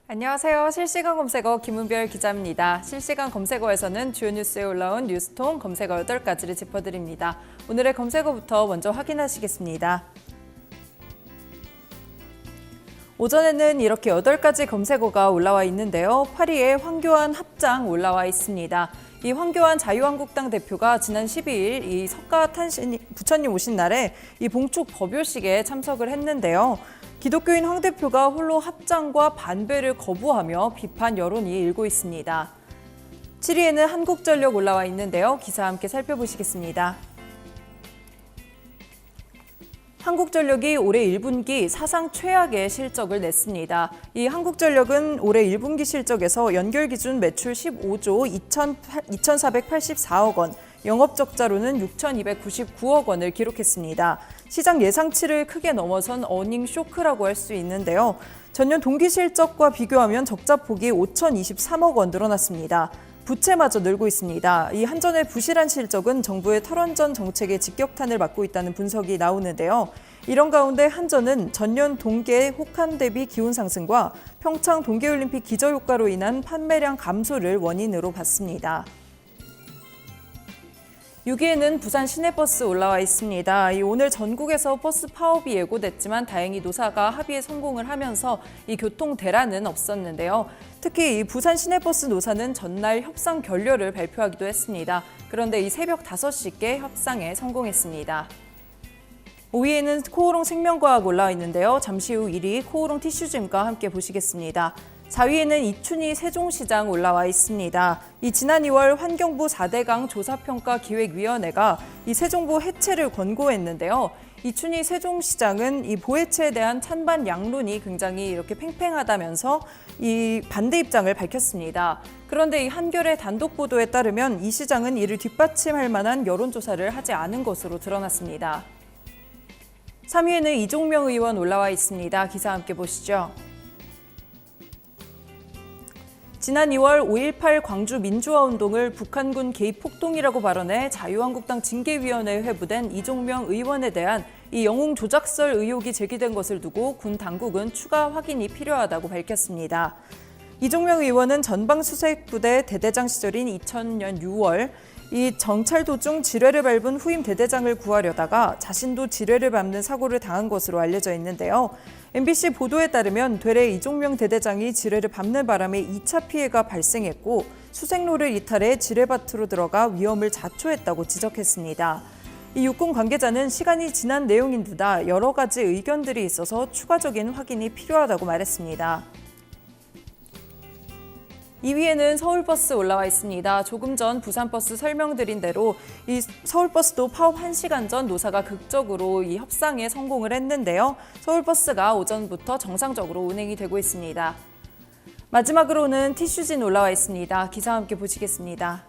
안녕하세요. 실시간 검색어 김은별 기자입니다. 실시간 검색어에서는 주요 뉴스에 올라온 뉴스통 검색어 8가지를 짚어드립니다. 오늘의 검색어부터 먼저 확인하시겠습니다. 오전에는 이렇게 8가지 검색어가 올라와 있는데요. 8위에 황교안 합장 올라와 있습니다. 이 황교안 자유한국당 대표가 지난 12일 이 석가탄신 부처님 오신 날에 이 봉축 법요식에 참석을 했는데요. 기독교인 황 대표가 홀로 합장과 반배를 거부하며 비판 여론이 일고 있습니다. 7위에는 한국전력 올라와 있는데요. 기사 함께 살펴보시겠습니다. 한국전력이 올해 1분기 사상 최악의 실적을 냈습니다. 이 한국전력은 올해 1분기 실적에서 연결 기준 매출 15조 2,484억 원, 영업적자로는 6,299억 원을 기록했습니다. 시장 예상치를 크게 넘어선 어닝 쇼크라고 할 수 있는데요. 전년 동기 실적과 비교하면 적자폭이 5,023억 원 늘어났습니다. 부채마저 늘고 있습니다. 이 한전의 부실한 실적은 정부의 탈원전 정책에 직격탄을 맞고 있다는 분석이 나오는데요. 이런 가운데 한전은 전년 동계 혹한 대비 기온 상승과 평창 동계올림픽 기저효과로 인한 판매량 감소를 원인으로 봤습니다. 6위에는 부산 시내버스 올라와 있습니다. 오늘 전국에서 버스 파업이 예고됐지만 다행히 노사가 합의에 성공을 하면서 이 교통 대란은 없었는데요. 특히 이 부산 시내버스 노사는 전날 협상 결렬을 발표하기도 했습니다. 그런데 이 새벽 5시께 협상에 성공했습니다. 5위에는 코오롱 생명과학 올라와 있는데요. 잠시 후 1위 코오롱 티슈즘과 함께 보시겠습니다. 4위에는 이춘희 세종시장 올라와 있습니다. 지난 2월 환경부 4대강 조사평가기획위원회가 이 세종보 해체를 권고했는데요. 이춘희 세종시장은 이 보해체에 대한 찬반 양론이 굉장히 이렇게 팽팽하다면서 이 반대 입장을 밝혔습니다. 그런데 이 한겨레 단독 보도에 따르면 이 시장은 이를 뒷받침할 만한 여론조사를 하지 않은 것으로 드러났습니다. 3위에는 이종명 의원 올라와 있습니다. 기사 함께 보시죠. 지난 2월 5.18 광주 민주화운동을 북한군 개입 폭동이라고 발언해 자유한국당 징계위원회에 회부된 이종명 의원에 대한 이 영웅 조작설 의혹이 제기된 것을 두고 군 당국은 추가 확인이 필요하다고 밝혔습니다. 이종명 의원은 전방수색부대 대대장 시절인 2000년 6월 이 정찰 도중 지뢰를 밟은 후임 대대장을 구하려다가 자신도 지뢰를 밟는 사고를 당한 것으로 알려져 있는데요. MBC 보도에 따르면 되레 이종명 대대장이 지뢰를 밟는 바람에 2차 피해가 발생했고 수색로를 이탈해 지뢰밭으로 들어가 위험을 자초했다고 지적했습니다. 이 육군 관계자는 시간이 지난 내용인 듯다 여러 가지 의견들이 있어서 추가적인 확인이 필요하다고 말했습니다. 2위에는 서울버스 올라와 있습니다. 조금 전 부산버스 설명드린 대로 이 서울버스도 파업 1시간 전 노사가 극적으로 이 협상에 성공을 했는데요. 서울버스가 오전부터 정상적으로 운행이 되고 있습니다. 마지막으로는 티슈진 올라와 있습니다. 기사와 함께 보시겠습니다.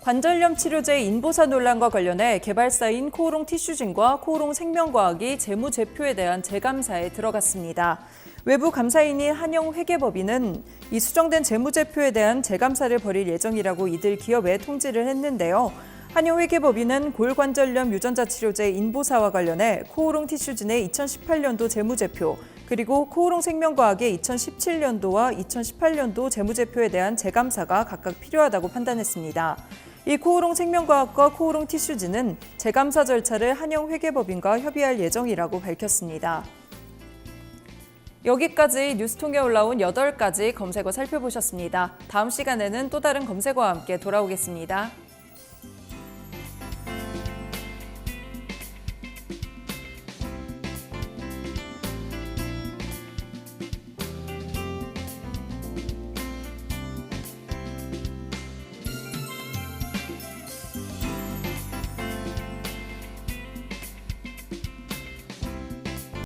관절염 치료제 인보사 논란과 관련해 개발사인 코오롱 티슈진과 코오롱 생명과학이 재무제표에 대한 재감사에 들어갔습니다. 외부 감사인인 한영회계법인은 이 수정된 재무제표에 대한 재감사를 벌일 예정이라고 이들 기업에 통지를 했는데요. 한영회계법인은 골관절염 유전자 치료제 인보사와 관련해 코오롱 티슈진의 2018년도 재무제표, 그리고 코오롱 생명과학의 2017년도와 2018년도 재무제표에 대한 재감사가 각각 필요하다고 판단했습니다. 이 코오롱 생명과학과 코오롱 티슈진은 재감사 절차를 한영회계법인과 협의할 예정이라고 밝혔습니다. 여기까지 뉴스통에 올라온 8가지 검색어 살펴보셨습니다. 다음 시간에는 또 다른 검색어와 함께 돌아오겠습니다.